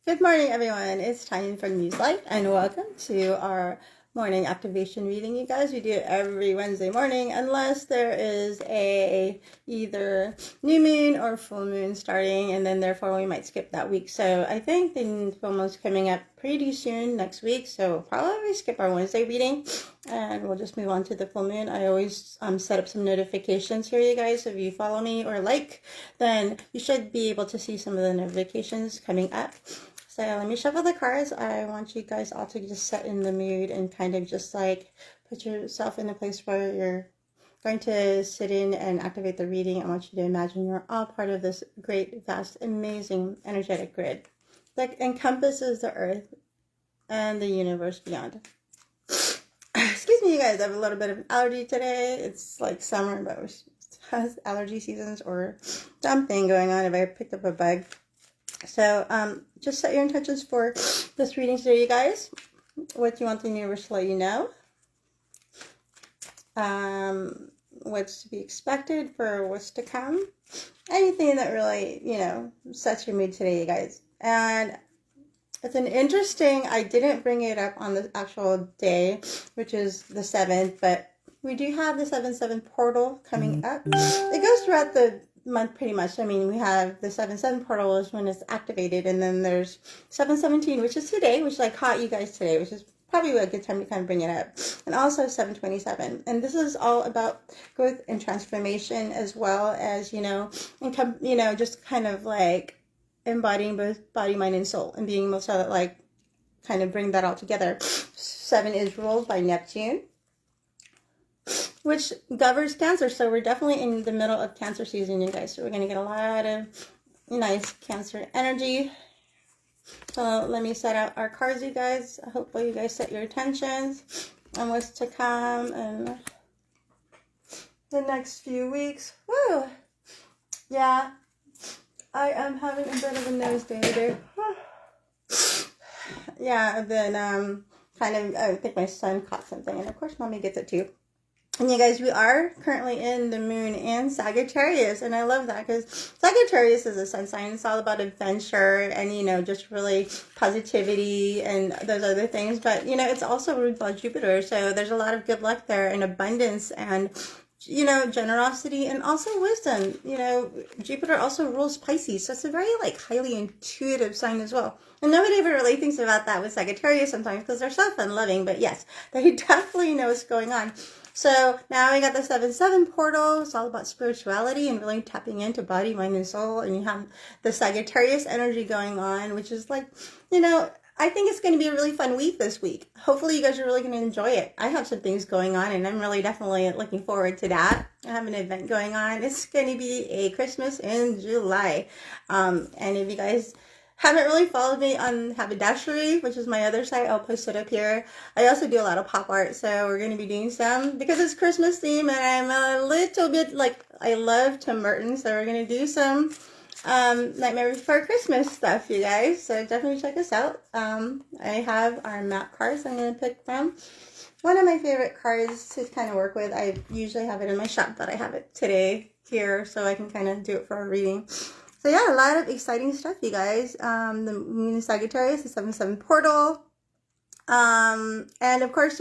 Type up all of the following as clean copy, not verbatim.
Good morning, everyone. It's time for News Light, and welcome to our morning activation reading, you guys. We do it every Wednesday morning, unless there is a either new moon or full moon starting, and then therefore we might skip that week. So I think the full moon's coming up pretty soon next week, so we'll probably skip our Wednesday reading, and we'll just move on to the full moon. I always set up some notifications here, you guys. If you follow me or then you should be able to see some of the notifications coming up. So let me shuffle the cards. I want you guys all to just set in the mood and kind of just like put yourself in a place where you're going to sit in and activate the reading. I want you to imagine you're all part of this great, vast, amazing, energetic grid that encompasses the earth and the universe beyond. Excuse me, you guys. I have a little bit of allergy today. It's like summer, but it has allergy seasons or something going on if I picked up a bug. So just set your intentions for this reading today, you guys. What you want the universe to let you know. What's to be expected for what's to come. Anything that really, sets your mood today, you guys. And it's an interesting, I didn't bring it up on the actual day, which is the 7th, but we do have the 7/7 portal coming up. It goes throughout the month pretty much. I mean, we have the 7/7 portal is when it's activated, and then there's 7/17, which is today, which I caught you guys today, which is probably a good time to kind of bring it up, and also 7/27. And this is all about growth and transformation, as well as just kind of like embodying both body, mind, and soul, and being able to like kind of bring that all together. 7 is ruled by Neptune, which governs Cancer. So we're definitely in the middle of Cancer season, you guys. So we're going to get a lot of nice Cancer energy. So let me set out our cards, you guys. Hopefully you guys set your intentions on what's to come in the next few weeks. Woo! Yeah, I am having a bit of a nose day today. Yeah, I've been I think my son caught something, and of course mommy gets it too. And you guys, we are currently in the moon in Sagittarius, and I love that because Sagittarius is a sun sign. It's all about adventure and, just really positivity and those other things. But, it's also ruled by Jupiter, so there's a lot of good luck there and abundance and, generosity and also wisdom. Jupiter also rules Pisces, so it's a very, highly intuitive sign as well. And nobody ever really thinks about that with Sagittarius sometimes because they're so fun-loving. But yes, they definitely know what's going on. So now we got the 7/7 portal. It's all about spirituality and really tapping into body, mind, and soul. And you have the Sagittarius energy going on, which is I think it's going to be a really fun week this week. Hopefully you guys are really going to enjoy it. I have some things going on, and I'm really definitely looking forward to that. I have an event going on. It's going to be a Christmas in July. And if you guys haven't really followed me on Haberdashery, which is my other site, I'll post it up here. I also do a lot of pop art, so we're going to be doing some, because it's Christmas theme, and I'm a little bit I love Tim Burton, so we're going to do some Nightmare Before Christmas stuff, you guys, so definitely check us out. I have our map cards I'm going to pick from. One of my favorite cards to kind of work with. I usually have it in my shop, but I have it today here, so I can kind of do it for a reading. So yeah, a lot of exciting stuff, you guys. The moon in Sagittarius, the 7/7 portal. And of course,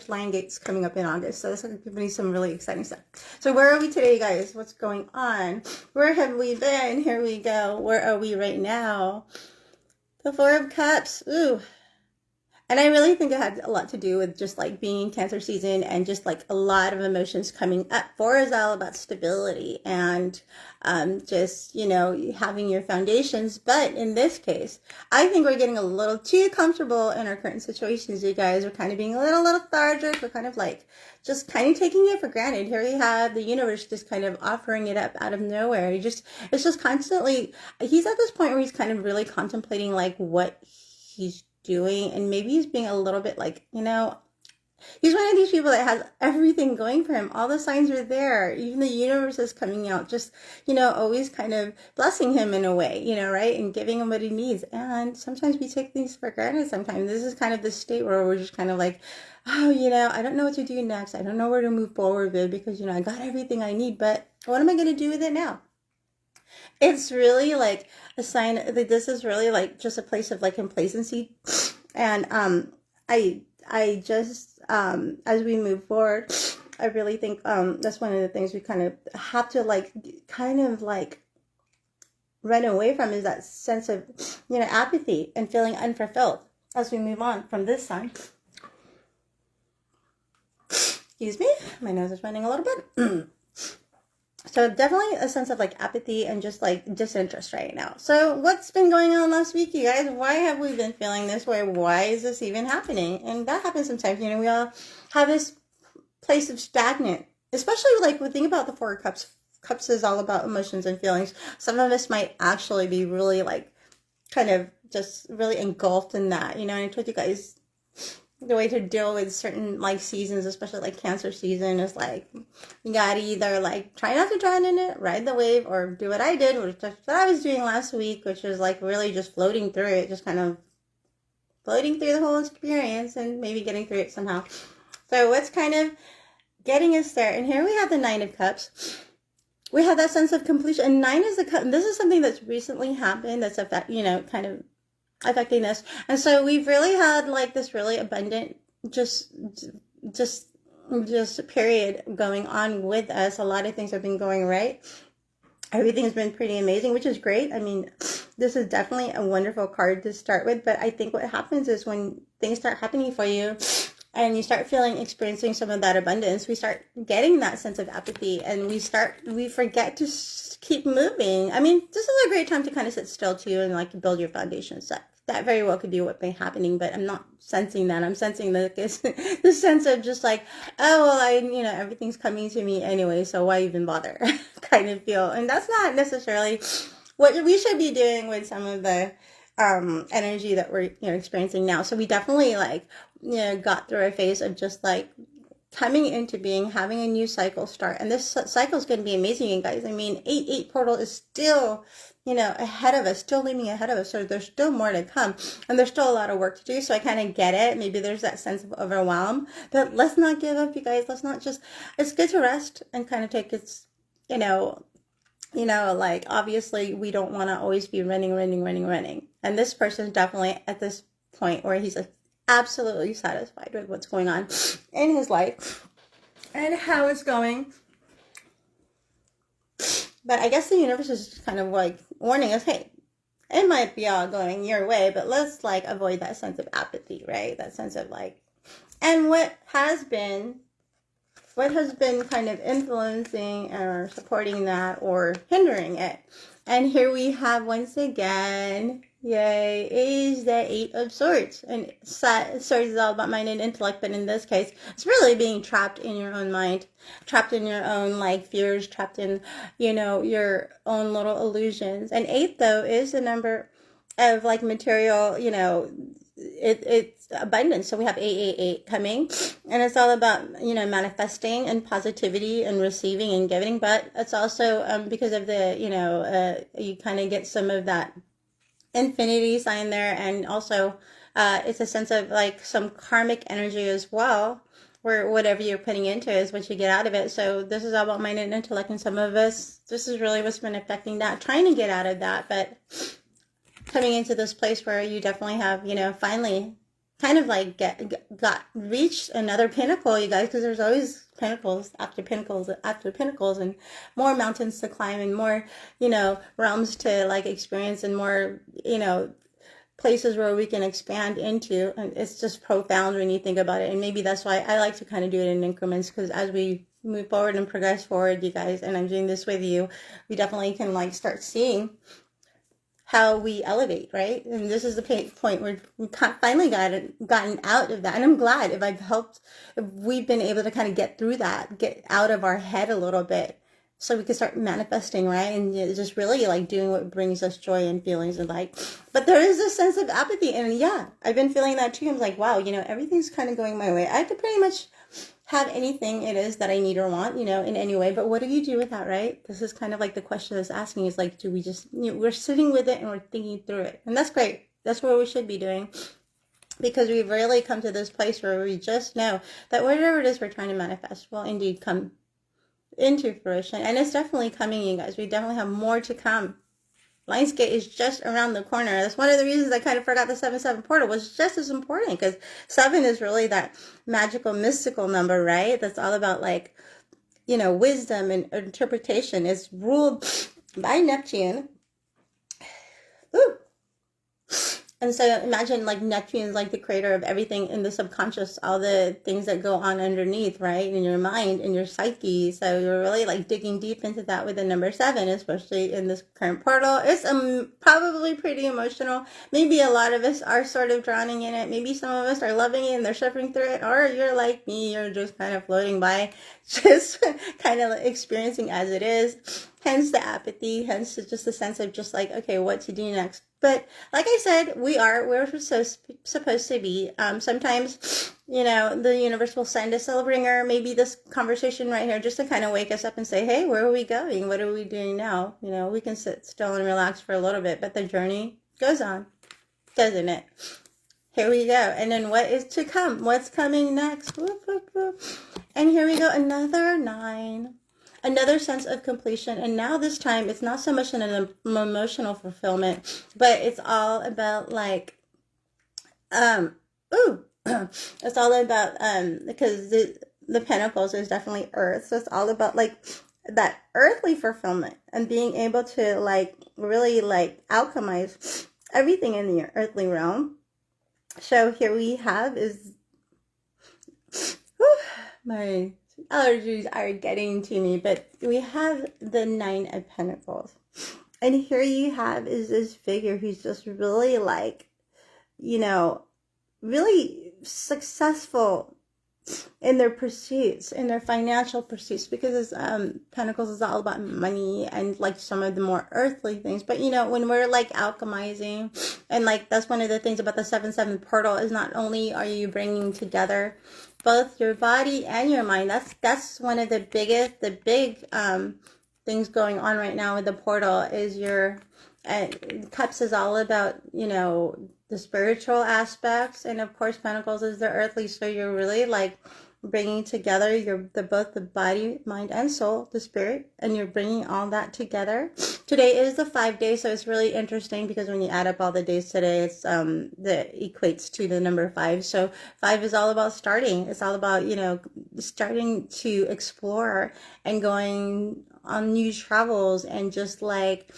Lion Gate's coming up in August. So this is giving me some really exciting stuff. So where are we today, you guys? What's going on? Where have we been? Here we go. Where are we right now? The 4 of Cups. Ooh. And I really think it had a lot to do with just being Cancer season and just a lot of emotions coming up. 4 is all about stability and just, having your foundations. But in this case, I think we're getting a little too comfortable in our current situations, you guys. We're kind of being a little lethargic. We're kind of just kind of taking it for granted. Here we have the universe just kind of offering it up out of nowhere. It's just constantly, he's at this point where he's kind of really contemplating what he's doing, and maybe he's being a little bit he's one of these people that has everything going for him. All the signs are there. Even the universe is coming out, just, always kind of blessing him in a way, right? And giving him what he needs. And sometimes we take things for granted sometimes. This is kind of the state where we're just kind of oh, I don't know what to do next. I don't know where to move forward with because, I got everything I need, but what am I going to do with it now? It's really like a sign that this is really like just a place of like complacency. And I just as we move forward, I really think that's one of the things we kind of have to like kind of like run away from, is that sense of, you know, apathy and feeling unfulfilled as we move on from this sign. Excuse me, my nose is running a little bit. So definitely a sense of like apathy and just like disinterest right now. So what's been going on last week, you guys? Why have we been feeling this way? Why is this even happening? And that happens sometimes. You know, we all have this place of stagnant, especially like we think about the Four of Cups. Cups is all about emotions and feelings. Some of us might actually be really like kind of just really engulfed in that. You know, and I told you guys the way to deal with certain like seasons, especially like Cancer season, is like you gotta either like try not to drown in it, ride the wave, or do what I did, which is what I was doing last week, which is like really just floating through it, just kind of floating through the whole experience and maybe getting through it somehow. So what's kind of getting us there? And here we have the Nine of Cups. We have that sense of completion, and 9 is the cup. And this is something that's recently happened that's kind of affecting this. And so we've really had like this really abundant just period going on with us. A lot of things have been going right. Everything's been pretty amazing, which is great. I mean, this is definitely a wonderful card to start with. But I think what happens is when things start happening for you and you start experiencing some of that abundance, we start getting that sense of apathy, and we forget to keep moving. I mean, this is a great time to kind of sit still too and like build your foundation. So that very well could be what's been happening, but I'm not sensing that. I'm sensing the sense of just like, oh, well, everything's coming to me anyway, so why even bother kind of feel. And that's not necessarily what we should be doing with some of the energy that we're experiencing now. So we definitely got through a phase of just like coming into being, having a new cycle start, and this cycle is going to be amazing, you guys. I mean, 8-8 portal is still ahead of us, still leaning ahead of us, so there's still more to come, and there's still a lot of work to do. So I kind of get it. Maybe there's that sense of overwhelm, but let's not give up, you guys. Let's not just, it's good to rest and kind of take its like, obviously we don't want to always be running. And this person is definitely at this point where he's absolutely satisfied with what's going on in his life and how it's going. But I guess the universe is just kind of like warning us, hey, it might be all going your way, but let's like avoid that sense of apathy, right? That sense of like, and what has been kind of influencing or supporting that or hindering it. And here we have, once again, yay, is the 8 of Swords. And Swords is all about mind and intellect, but in this case, it's really being trapped in your own mind, trapped in your own like fears, trapped in, your own little illusions. And 8, though, is the number of like material, it's abundance. So we have 888 coming, and it's all about manifesting and positivity and receiving and giving. But it's also because of the you kind of get some of that infinity sign there, and also it's a sense of like some karmic energy as well, where whatever you're putting into is what you get out of it. So this is all about mind and intellect, and some of us, this is really what's been affecting that, trying to get out of that, but coming into this place where you definitely have, finally kind of like reached another pinnacle, you guys, because there's always pinnacles after pinnacles after pinnacles, and more mountains to climb, and more, realms to like experience, and more, places where we can expand into. And it's just profound when you think about it. And maybe that's why I like to kind of do it in increments, because as we move forward and progress forward, you guys, and I'm doing this with you, we definitely can like start seeing how we elevate, right? And this is the point where we finally gotten out of that. And I'm glad if we've been able to kind of get through that, get out of our head a little bit, so we can start manifesting, right? And just really like doing what brings us joy and feelings and like, but there is a sense of apathy. And yeah, I've been feeling that too. I'm like, wow, everything's kind of going my way. I could pretty much have anything it is that I need or want, in any way. But what do you do with that, right? This is kind of like the question that's asking, is like, do we just, we're sitting with it and we're thinking through it. And that's great. That's what we should be doing, because we've really come to this place where we just know that whatever it is we're trying to manifest will indeed come into fruition. And it's definitely coming, you guys. We definitely have more to come. Lionsgate is just around the corner. That's one of the reasons I kind of forgot the 7-7 portal was just as important, because 7 is really that magical, mystical number, right? That's all about, like, you know, wisdom and interpretation. It's ruled by Neptune. Ooh. And so imagine, like, Neptune is like the creator of everything in the subconscious, all the things that go on underneath, right? In your mind, in your psyche. So you're really, like, digging deep into that with the number 7, especially in this current portal. It's probably pretty emotional. Maybe a lot of us are sort of drowning in it. Maybe some of us are loving it and they're suffering through it. Or you're like me, you're just kind of floating by, just kind of experiencing as it is. Hence the apathy, hence just the sense of just like, okay, what to do next. But like I said, we're supposed to be. Sometimes, you know, the universe will send us a ringer, maybe this conversation right here, just to kind of wake us up and say, hey, where are we going? What are we doing now? You know, we can sit still and relax for a little bit, but the journey goes on, doesn't it? Here we go. And then what is to come? What's coming next? Whoop, whoop, whoop. And here we go, another 9. Another sense of completion. And now this time, it's not so much an emotional fulfillment, but it's all about, like, it's all about, because the Pentacles is definitely Earth. So it's all about, like, that earthly fulfillment and being able to, like, really, like, alchemize everything in the earthly realm. So here we have is, my allergies are getting to me, but we have the 9 of Pentacles. And here you have is this figure who's just really, like, you know, really successful in their pursuits, in their financial pursuits, because Pentacles is all about money and, like, some of the more earthly things. But, you know, when we're, like, alchemizing, and, like, that's one of the things about the 7-7 portal, is not only are you bringing together both your body and your mind. That's one of the big things going on right now with the portal, is your Cups is all about, you know, the spiritual aspects, and of course Pentacles is the earthly. So you're really, like, bringing together both the body, mind, and soul, the spirit, and you're bringing all that together. Today is the 5 day, so it's really interesting because when you add up all the days today, it's that equates to the number 5. So 5 is all about starting. It's all about, you know, starting to explore and going on new travels and just, like,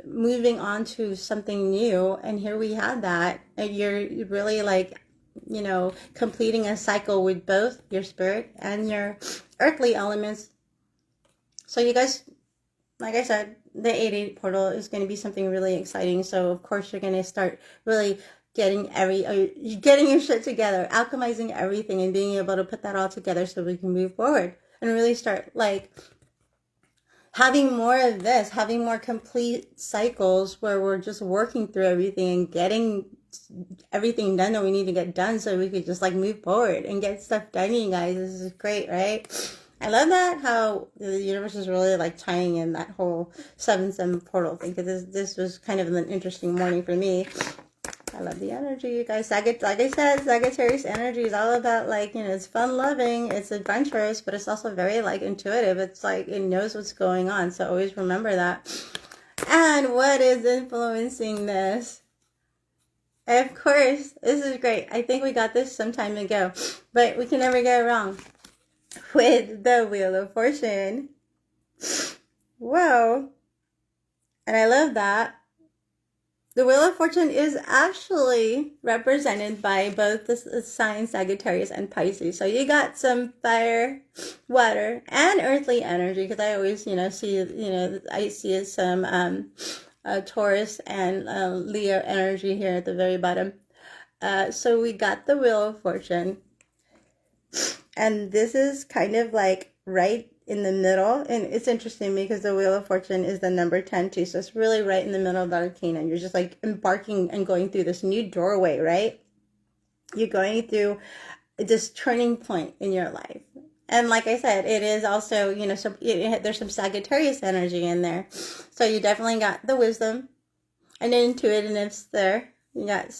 moving on to something new. And here we have that, and you're really, like, you know, completing a cycle with both your spirit and your earthly elements. So you guys, like I said, the 8-8 portal is going to be something really exciting. So of course you're going to start really getting your shit together, alchemizing everything, and being able to put that all together so we can move forward and really start, like, having more of this, having more complete cycles where we're just working through everything and getting everything done that we need to get done so we could just, like, move forward and get stuff done, you guys. This is great, right? I love that, how the universe is really, like, tying in that whole 7-7 portal thing, because this was kind of an interesting morning for me. I love the energy, you guys. Like I said, Sagittarius energy is all about, like, you know, it's fun-loving, it's adventurous, but it's also very, like, intuitive. It's like it knows what's going on, so always remember that. And what is influencing this? Of course, this is great. I think we got this some time ago, but we can never go wrong with the Wheel of Fortune. Whoa. And I love that. The Wheel of Fortune is actually represented by both the signs Sagittarius and Pisces. So you got some fire, water, and earthly energy, because I always, you know, I see some Taurus and Leo energy here at the very bottom. So we got the Wheel of Fortune. And this is kind of, like, right in the middle. And it's interesting because the Wheel of Fortune is the number 10 too. So it's really right in the middle of the arcana. You're just, like, embarking and going through this new doorway, right? You're going through this turning point in your life. And like I said, it is also, you know, there's some Sagittarius energy in there. So you definitely got the wisdom and the intuitiveness there. You got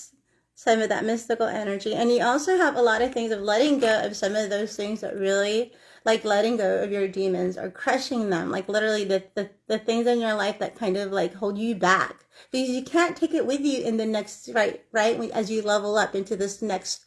some of that mystical energy. And you also have a lot of things of letting go of some of those things that really like letting go of your demons or crushing them, like literally the things in your life that kind of like hold you back, because you can't take it with you in the next, right, as you level up into this next,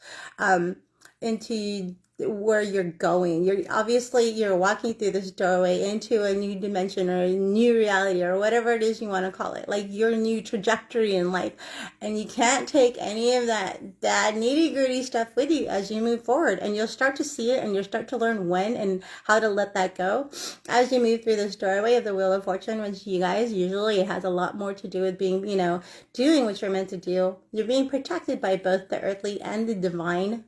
into where you're going. You're walking through this doorway into a new dimension or a new reality or whatever it is you want to call it, like your new trajectory in life. And you can't take any of that bad nitty gritty stuff with you as you move forward. And you'll start to see it, and you'll start to learn when and how to let that go as you move through this doorway of the Wheel of Fortune, which you guys, usually it has a lot more to do with being, doing what you're meant to do. You're being protected by both the earthly and the divine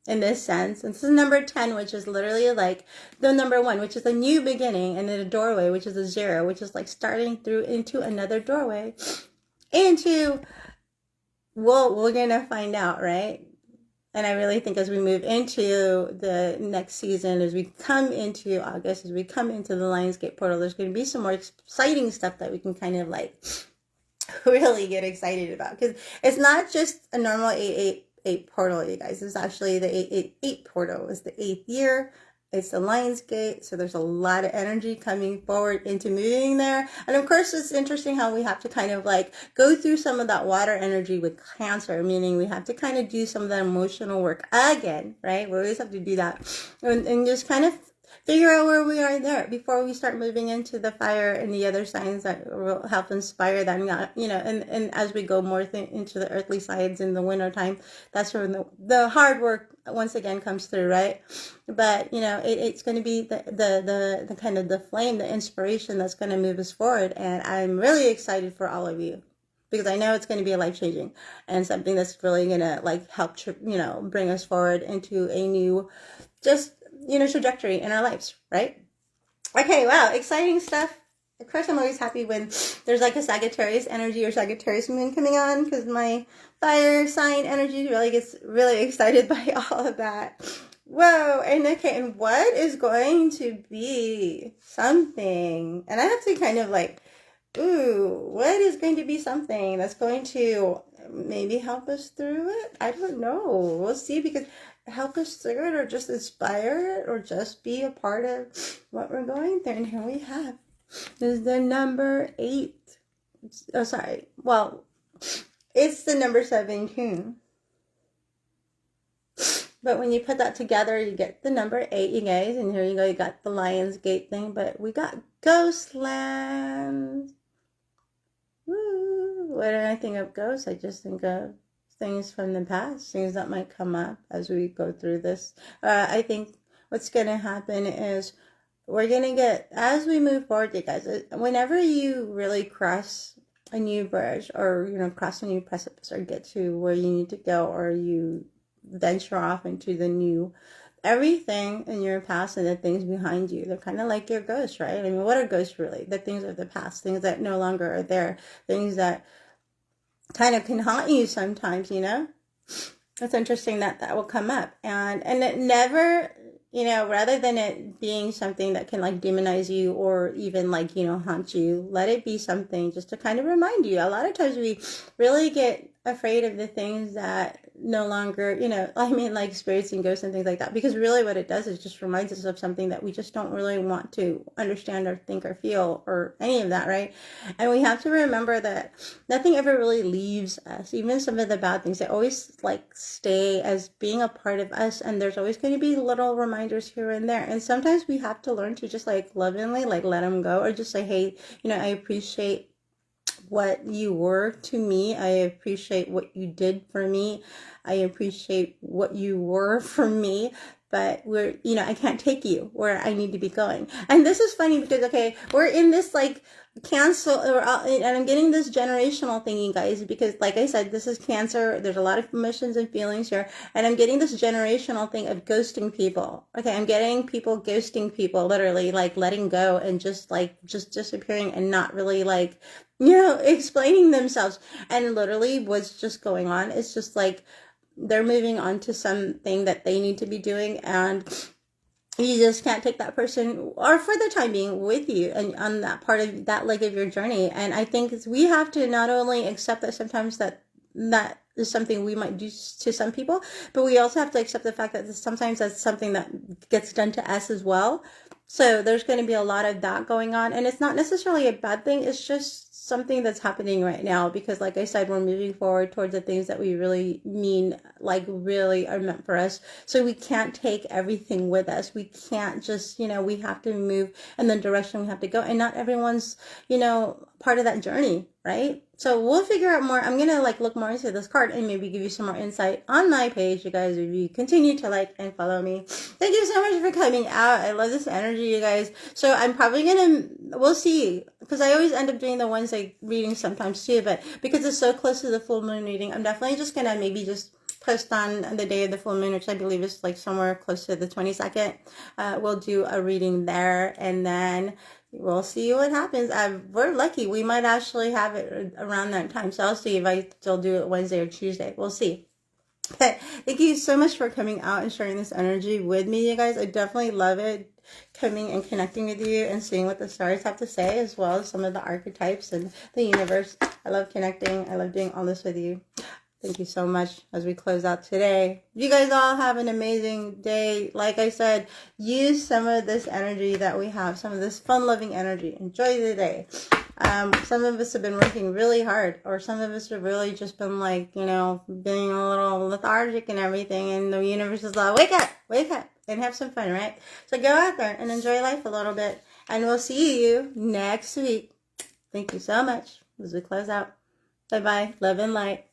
in this sense. And this is number 10, which is literally like the number 1, which is a new beginning, and then a doorway, which is a 0, which is like starting through into another doorway into, well, we're gonna find out, right? And I really think as we move into the next season, as we come into August, as we come into the Lionsgate portal, there's going to be some more exciting stuff that we can kind of like really get excited about, because it's not just a normal 888 portal, you guys. It's actually the 888 portal. It's the 8th year. It's the Lionsgate. So there's a lot of energy coming forward into moving there. And of course, it's interesting how we have to kind of like go through some of that water energy with Cancer, meaning we have to kind of do some of that emotional work again, right? We always have to do that and just kind of figure out where we are there before we start moving into the fire and the other signs that will help inspire them, and as we go more into the earthly sides in the winter time, that's where the hard work once again comes through, right? But it's going to be the kind of the flame, the inspiration that's going to move us forward. And I'm really excited for all of you, because I know it's going to be life-changing and something that's really going to like help bring us forward into a new trajectory in our lives, right? Okay, wow, exciting stuff. Of course, I'm always happy when there's like a Sagittarius energy or Sagittarius moon coming on, because my fire sign energy really gets really excited by all of that. Whoa, and what is going to be something? And I have to kind of like, what is going to be something that's going to maybe help us through it? I don't know. We'll see, because help us through it, or just inspire it, or just be a part of what we're going through. And here we have, this is the number 8. Oh, sorry. Well, it's the number 17. But when you put that together, you get the number 8, you guys. And here you go, you got the Lionsgate thing, but we got Ghostland. Woo! When I think of ghosts, I just think of things from the past, things that might come up as we go through this. I think what's going to happen is we're going to get, as we move forward, you guys, whenever you really cross a new bridge, or, cross a new precipice, or get to where you need to go, or you venture off into the new, everything in your past and the things behind you, they're kind of like your ghosts, right? I mean, what are ghosts really? The things of the past, things that no longer are there, things that kind of can haunt you sometimes, It's interesting that will come up. And it never, rather than it being something that can like demonize you or even like, haunt you, let it be something just to kind of remind you. A lot of times we really get afraid of the things that no longer, like spirits and ghosts and things like that, because really what it does is just reminds us of something that we just don't really want to understand or think or feel or any of that, right? And we have to remember that nothing ever really leaves us. Even some of the bad things, they always like stay as being a part of us, and there's always going to be little reminders here and there. And sometimes we have to learn to just like lovingly like let them go, or just say, hey, I appreciate what you were to me. I appreciate what you did for me. I appreciate what you were for me. But I can't take you where I need to be going. And this is funny because, okay, we're in this like cancel, and I'm getting this generational thing, you guys, because like I said, this is Cancer. There's a lot of emotions and feelings here. And I'm getting this generational thing of ghosting people. Okay, I'm getting people ghosting people, literally like letting go and just disappearing and not really like, explaining themselves. And literally what's just going on is just like they're moving on to something that they need to be doing, and you just can't take that person, or for the time being, with you and on that part of that leg of your journey. And I think we have to not only accept that sometimes that that is something we might do to some people, but we also have to accept the fact that sometimes that's something that gets done to us as well. So there's going to be a lot of that going on, and it's not necessarily a bad thing. It's just something that's happening right now because, like I said, we're moving forward towards the things that we really mean, like really are meant for us. So we can't take everything with us. We can't just, we have to move in the direction we have to go, and not everyone's, part of that journey, right? So we'll figure out more. I'm going to look more into this card and maybe give you some more insight on my page, you guys, if you continue to like and follow me. Thank you so much for coming out. I love this energy, you guys. So I'm probably we'll see, because I always end up doing the Wednesday reading sometimes too, but because it's so close to the full moon reading, I'm definitely just going to maybe just post on the day of the full moon, which I believe is somewhere close to the 22nd. We'll do a reading there, and then we'll see what happens. We're lucky. We might actually have it around that time. So I'll see if I still do it Wednesday or Tuesday. We'll see. But thank you so much for coming out and sharing this energy with me, you guys. I definitely love it, coming and connecting with you and seeing what the stars have to say, as well as some of the archetypes and the universe. I love connecting. I love doing all this with you. Thank you so much as we close out today. You guys all have an amazing day. Like I said, use some of this energy that we have, some of this fun-loving energy. Enjoy the day. Some of us have been working really hard, or some of us have really just been being a little lethargic and everything. And the universe is like, wake up and have some fun, right? So go out there and enjoy life a little bit. And we'll see you next week. Thank you so much as we close out. Bye-bye. Love and light.